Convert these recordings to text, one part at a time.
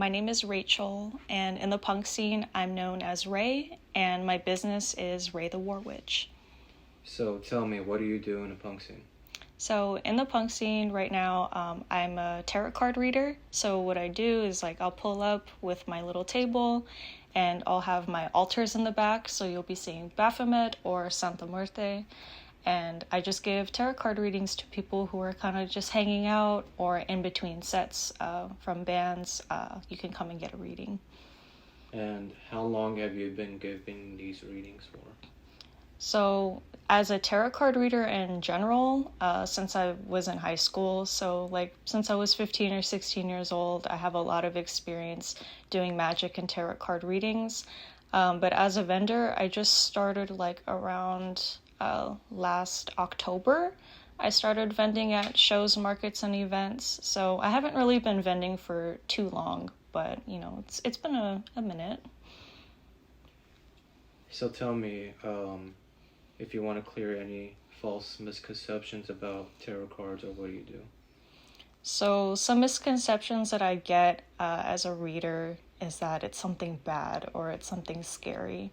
my name is Rachel, and in the punk scene, I'm known as Rae, and my business is Rae The War Witch. So tell me, what do you do in the punk scene? So in the punk scene right now, I'm a tarot card reader. So what I do is I'll pull up with my little table, and I'll have my altars in the back. So you'll be seeing Baphomet or Santa Muerte. And I just give tarot card readings to people who are kind of just hanging out or in between sets from bands. You can come and get a reading. And how long have you been giving these readings for? So as a tarot card reader in general, since I was in high school, since I was 15 or 16 years old, I have a lot of experience doing magic and tarot card readings. But as a vendor, I just started around last October. I started vending at shows, markets, and events. So I haven't really been vending for too long, but it's been a minute. So tell me, if you want to clear any false misconceptions about tarot cards, or what do you do? So some misconceptions that I get as a reader is that it's something bad or it's something scary.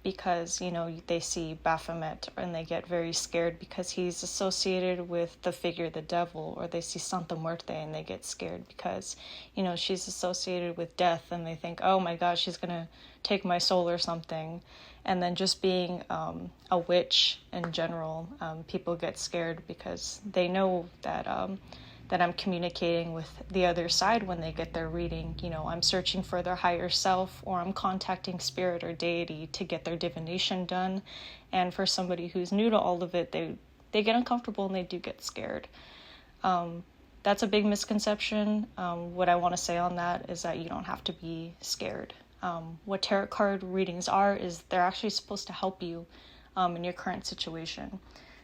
Because, they see Baphomet and they get very scared because he's associated with the figure, the devil, or they see Santa Muerte and they get scared because, she's associated with death and they think, oh my gosh, she's going to take my soul or something. And then just being a witch in general, people get scared because they know that I'm communicating with the other side when they get their reading. I'm searching for their higher self, or I'm contacting spirit or deity to get their divination done. And for somebody who's new to all of it, they get uncomfortable and they do get scared. That's a big misconception. What I want to say on that is that you don't have to be scared. What tarot card readings are is they're actually supposed to help you in your current situation.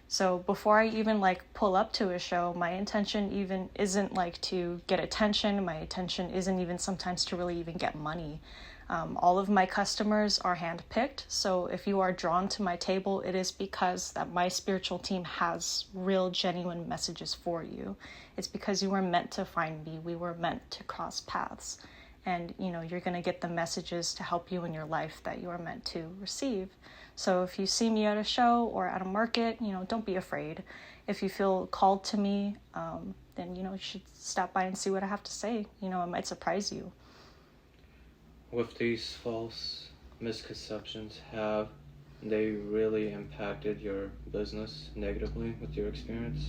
So before I even pull up to a show, my intention even isn't to get attention. My intention isn't even sometimes to really even get money. All of my customers are handpicked. So if you are drawn to my table, it is because that my spiritual team has real, genuine messages for you. It's because you were meant to find me. We were meant to cross paths. And, you're going to get the messages to help you in your life that you are meant to receive. So if you see me at a show or at a market, don't be afraid. If you feel called to me, then, you should stop by and see what I have to say. It might surprise you. With these false misconceptions, have they really impacted your business negatively with your experience?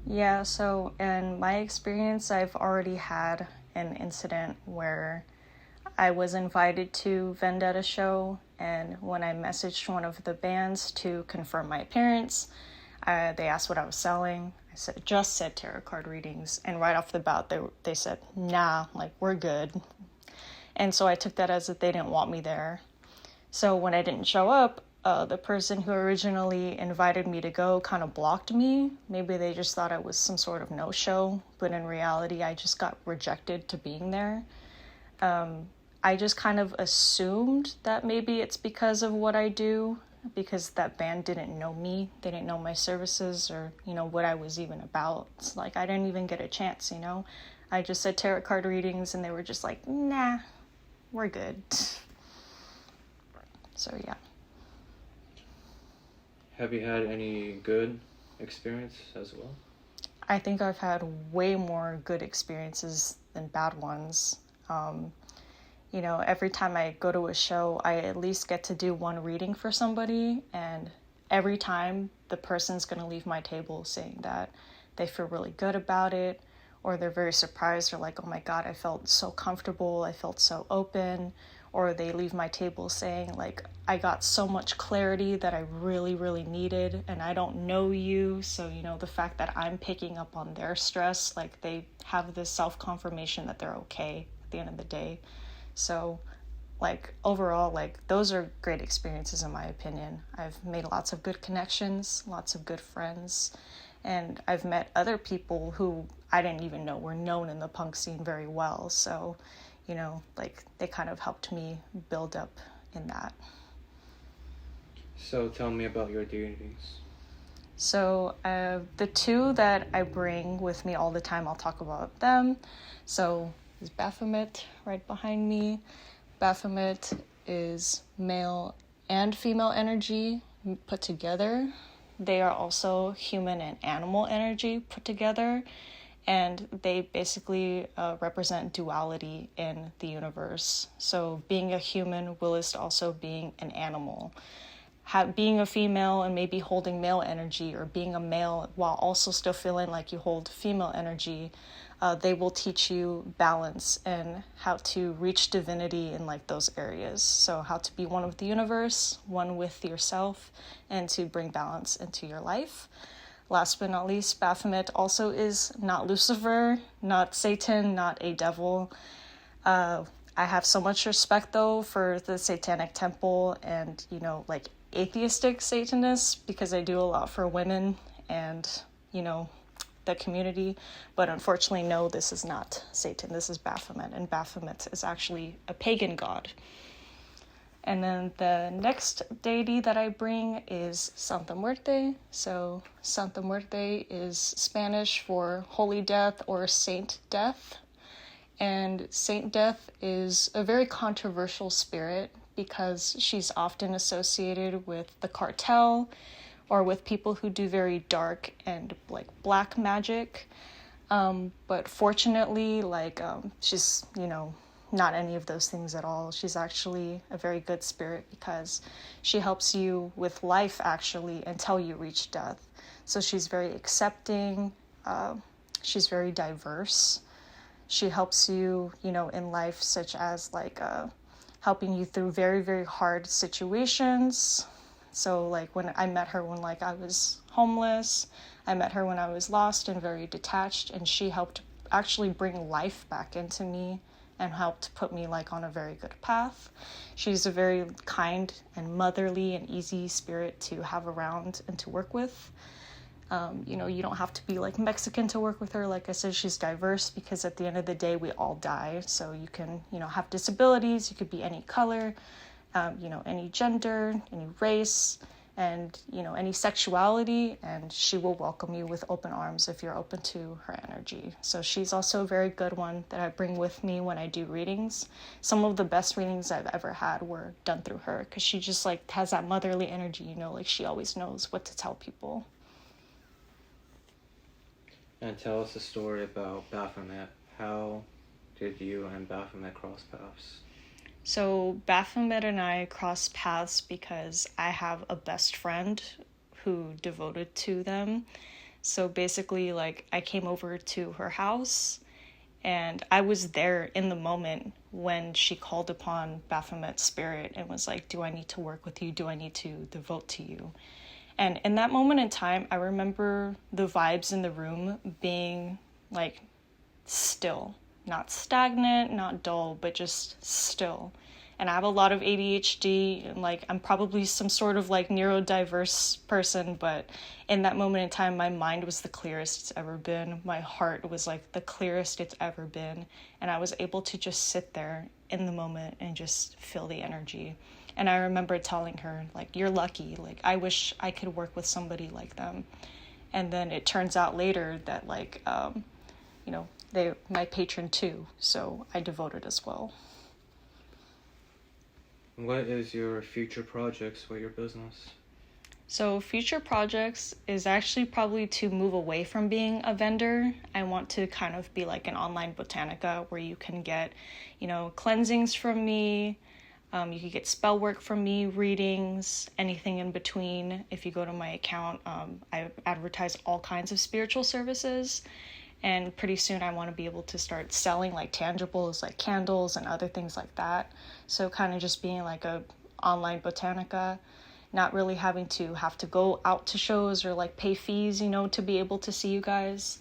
Yeah, so in my experience, I've already had an incident where I was invited to vend at a show, and when I messaged one of the bands to confirm my appearance, they asked what I was selling. I just said tarot card readings, and right off the bat, they said, nah, we're good. And so I took that as if they didn't want me there. So when I didn't show up, the person who originally invited me to go kind of blocked me. Maybe they just thought I was some sort of no-show, but in reality, I just got rejected to being there. I just kind of assumed that maybe it's because of what I do, because that band didn't know me. They didn't know my services or, what I was even about. It's I didn't even get a chance, I just said tarot card readings and they were just nah, we're good. So, yeah. Have you had any good experience as well? I think I've had way more good experiences than bad ones. Every time I go to a show, I at least get to do one reading for somebody, and every time the person's going to leave my table saying that they feel really good about it, or they're very surprised, or oh my God, I felt so comfortable, I felt so open, or they leave my table saying I got so much clarity that I really, really needed, and I don't know you, so the fact that I'm picking up on their stress, they have this self-confirmation that they're okay at the end of the day. So overall, those are great experiences in my opinion. I've made lots of good connections, lots of good friends, and I've met other people who I didn't even know were known in the punk scene very well. So, they kind of helped me build up in that. So tell me about your deities. So the two that I bring with me all the time, I'll talk about them. So is Baphomet right behind me. Baphomet is male and female energy put together. They are also human and animal energy put together, and they basically represent duality in the universe. So being a human will is also being an animal. Being a female and maybe holding male energy, or being a male while also still feeling like you hold female energy, they will teach you balance and how to reach divinity in like those areas. So how to be one with the universe, one with yourself, and to bring balance into your life. Last but not least, Baphomet also is not Lucifer, not Satan, not a devil. I have so much respect though for the Satanic Temple and, you know, like atheistic Satanists, because they do a lot for women and, you know, the community. But unfortunately, no, this is not Satan. This is Baphomet, and Baphomet is actually a pagan god. And then the next deity that I bring is Santa Muerte. So Santa Muerte is Spanish for holy death or saint death. And Saint Death is a very controversial spirit because she's often associated with the cartel or with people who do very dark and like black magic. But fortunately, she's, you know, not any of those things at all. She's actually a very good spirit because she helps you with life actually until you reach death. So she's very accepting. She's very diverse. She helps you, you know, in life, such as helping you through very, very hard situations. So like when I met her when like I was homeless, I met her when I was lost and very detached, and she helped actually bring life back into me and helped put me like on a very good path. She's a very kind and motherly and easy spirit to have around and to work with. You know, you don't have to be like Mexican to work with her. Like I said, she's diverse because at the end of the day, we all die. So you can, you know, have disabilities. You could be any color, you know, any gender, any race, and, you know, any sexuality. And she will welcome you with open arms if you're open to her energy. So she's also a very good one that I bring with me when I do readings. Some of the best readings I've ever had were done through her because she just like has that motherly energy, you know, like she always knows what to tell people. And tell us a story about Baphomet. How did you and Baphomet cross paths? So Baphomet and I crossed paths because I have a best friend who devoted to them. So basically, like, I came over to her house and I was there in the moment when she called upon Baphomet's spirit and was like, do I need to work with you? Do I need to devote to you? And in that moment in time, I remember the vibes in the room being like still, not stagnant, not dull, but just still. And I have a lot of ADHD, and like I'm probably some sort of like neurodiverse person, but in that moment in time, my mind was the clearest it's ever been. My heart was like the clearest it's ever been. And I was able to just sit there in the moment and just feel the energy. And I remember telling her, like, you're lucky. Like, I wish I could work with somebody like them. And then it turns out later that, like, you know, they're my patron too. So I devoted as well. What is your future projects for your business? So future projects is actually probably to move away from being a vendor. I want to kind of be like an online botanica where you can get, you know, cleansings from me. You can get spell work from me, readings, anything in between. If you go to my account, I advertise all kinds of spiritual services. And pretty soon I want to be able to start selling like tangibles, like candles and other things like that. So kind of just being like a online botanica, not really having to have to go out to shows or like pay fees, you know, to be able to see you guys.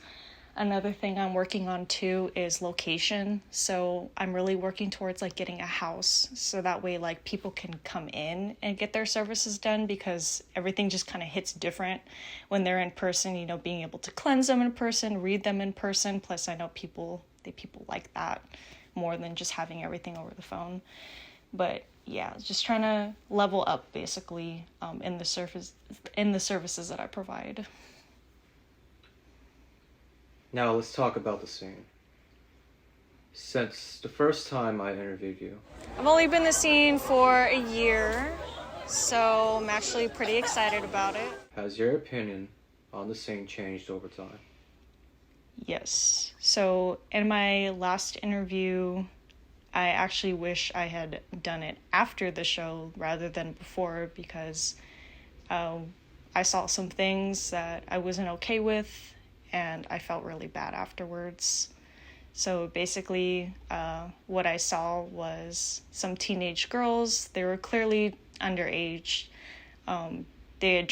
Another thing I'm working on too is location. So I'm really working towards like getting a house so that way like people can come in and get their services done, because everything just kind of hits different when they're in person, you know, being able to cleanse them in person, read them in person. Plus I know people like that more than just having everything over the phone. But yeah, just trying to level up basically in the services that I provide. Now let's talk about the scene. Since the first time I interviewed you, I've only been in the scene for a year, so I'm actually pretty excited about it. has your opinion on the scene changed over time? Yes. So in my last interview, I actually wish I had done it after the show rather than before because I saw some things that I wasn't okay with and I felt really bad afterwards. So basically, what I saw was some teenage girls. They were clearly underage. They had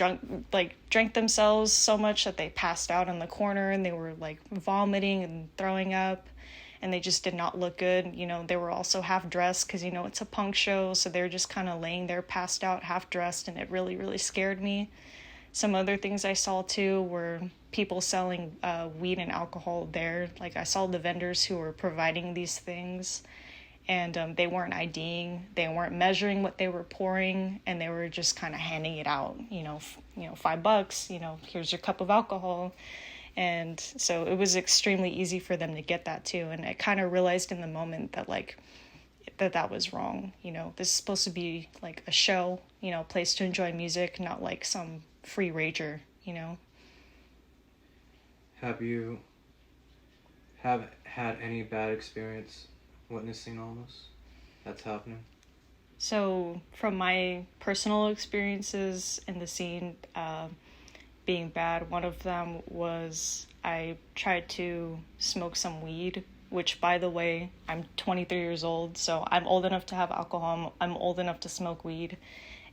drank themselves so much that they passed out in the corner and they were like vomiting and throwing up, and they just did not look good. They were also half dressed because it's a punk show, so they were just kind of laying there passed out, half dressed, and it really, really scared me. Some other things I saw too were people selling weed and alcohol there. Like I saw the vendors who were providing these things, and they weren't IDing, they weren't measuring what they were pouring, and they were just kind of handing it out. $5. Here's your cup of alcohol. And so it was extremely easy for them to get that too. And I kind of realized in the moment that that was wrong. This is supposed to be like a show, a place to enjoy music, not like some free rager. Have you have had any bad experience witnessing all this that's happening? So from my personal experiences in the scene being bad, one of them was I tried to smoke some weed, which, by the way, I'm 23 years old, so I'm old enough to have alcohol. I'm old enough to smoke weed.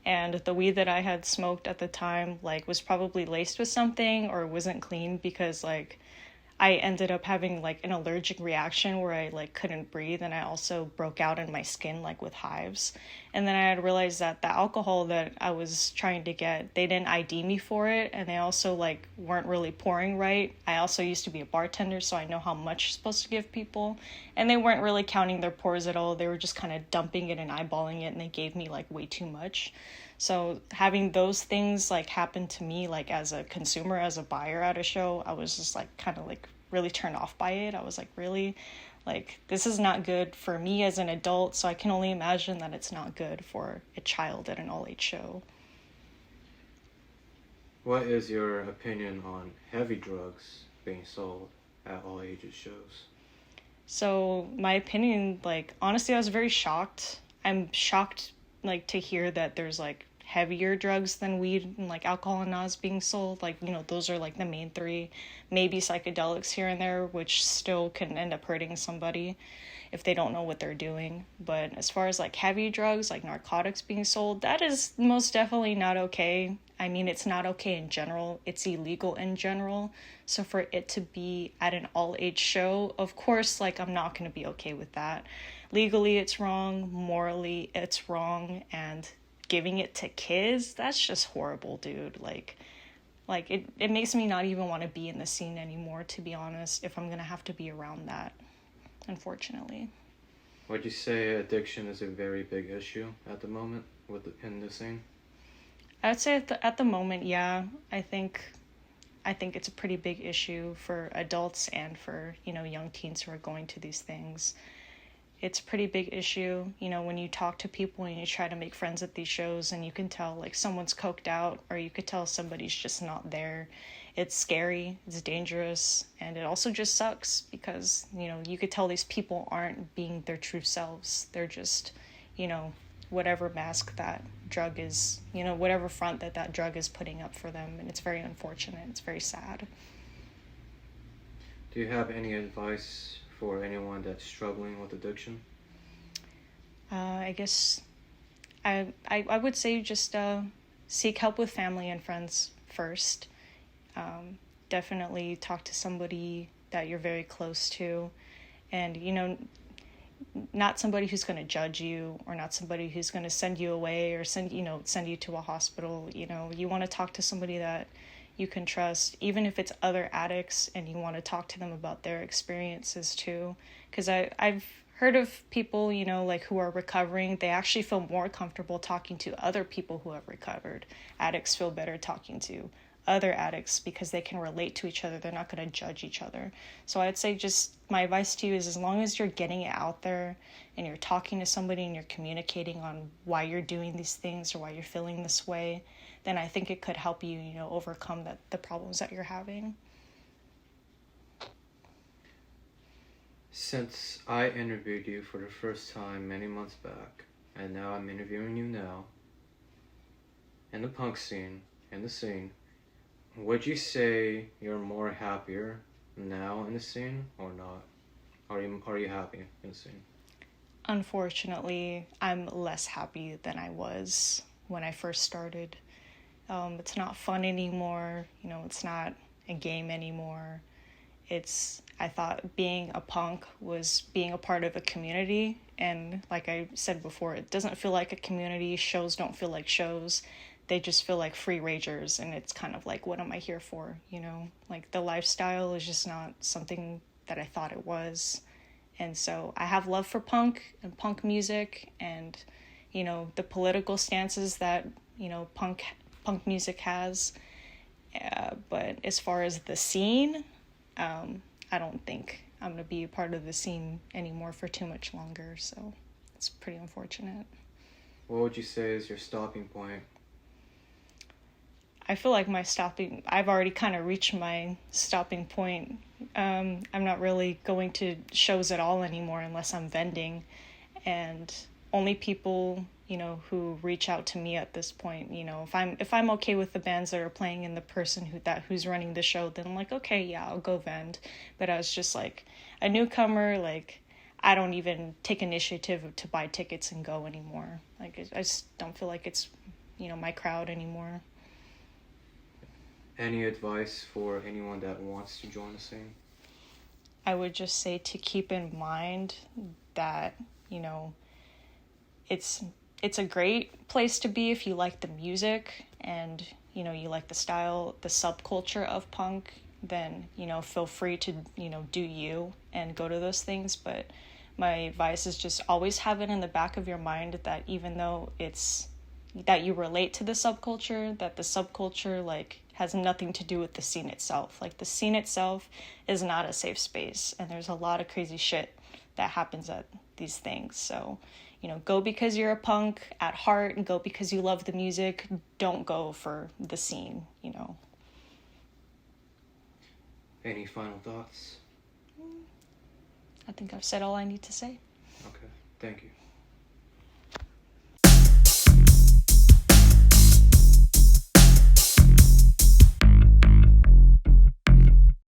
And the weed that I had smoked at the time, was probably laced with something or wasn't clean because, I ended up having, an allergic reaction where I, couldn't breathe, and I also broke out in my skin, with hives. And then I had realized that the alcohol that I was trying to get, they didn't ID me for it, and they also, weren't really pouring right. I also used to be a bartender, so I know how much you're supposed to give people, and they weren't really counting their pours at all. They were just kind of dumping it and eyeballing it, and they gave me, way too much. So having those things happen to me as a consumer, as a buyer at a show, I was just kind of really turned off by it. I was really this is not good for me as an adult, so I can only imagine that it's not good for a child at an all-age show. What is your opinion on heavy drugs being sold at all ages shows? So my opinion, honestly, I was very shocked. I'm shocked to hear that there's heavier drugs than weed and alcohol and Nas being sold. Those are the main three, maybe psychedelics here and there, which still can end up hurting somebody if they don't know what they're doing. But as far as heavy drugs, narcotics being sold, that is most definitely not okay. I mean, it's not okay in general. It's illegal in general. So for it to be at an all-age show, of course, I'm not going to be okay with that. Legally, it's wrong. Morally, it's wrong. And giving it to kids, that's just horrible, dude. It makes me not even want to be in the scene anymore, to be honest, if I'm going to have to be around that, unfortunately. Would you say addiction is a very big issue at the moment in the scene? I'd say at the moment, yeah. I think it's a pretty big issue for adults and for, young teens who are going to these things. It's a pretty big issue, when you talk to people and you try to make friends at these shows and you can tell someone's coked out or you could tell somebody's just not there. It's scary, it's dangerous, and it also just sucks because, you could tell these people aren't being their true selves. They're just, whatever mask that drug is, whatever front that drug is putting up for them. And it's very unfortunate. It's very sad. Do you have any advice for anyone that's struggling with addiction? I guess I would say just seek help with family and friends first. Definitely talk to somebody that you're very close to, and not somebody who's going to judge you or not somebody who's going to send you away or send you to a hospital. You want to talk to somebody that you can trust, even if it's other addicts, and you want to talk to them about their experiences too. Because I've heard of people, who are recovering, they actually feel more comfortable talking to other people who have recovered. Addicts feel better talking to other addicts because they can relate to each other. They're not going to judge each other. So I'd say just my advice to you is, as long as you're getting it out there and you're talking to somebody and you're communicating on why you're doing these things or why you're feeling this way, then I think it could help you, overcome the problems that you're having. Since I interviewed you for the first time many months back, and now I'm interviewing you now, in the punk scene, in the scene, would you say you're more happier now in the scene or not? Are you happy in the scene? Unfortunately, I'm less happy than I was when I first started. It's not fun anymore. It's not a game anymore. I thought being a punk was being a part of a community. And like I said before, it doesn't feel like a community. Shows don't feel like shows. They just feel like free ragers. And it's kind of like, what am I here for? Like the lifestyle is just not something that I thought it was. And so I have love for punk and punk music and, the political stances that, punk music has. But as far as the scene, I don't think I'm going to be a part of the scene anymore for too much longer. So it's pretty unfortunate. What would you say is your stopping point? I feel like I've already kind of reached my stopping point. I'm not really going to shows at all anymore unless I'm vending. And only people, who reach out to me at this point, if I'm okay with the bands that are playing and the person who's running the show, then I'm like, okay, yeah, I'll go vend. But I was just like a newcomer, like I don't even take initiative to buy tickets and go anymore. Like I just don't feel like it's, my crowd anymore. Any advice for anyone that wants to join the scene? I would just say to keep in mind that, it's a great place to be if you like the music and, you like the style, the subculture of punk, then, feel free to, do you and go to those things. But my advice is just always have it in the back of your mind that even though it's that you relate to the subculture, that the subculture like has nothing to do with the scene itself. Like the scene itself is not a safe space, and there's a lot of crazy shit that happens at these things. So, go because you're a punk at heart and go because you love the music. Don't go for the scene, Any final thoughts? I think I've said all I need to say. Okay, thank you.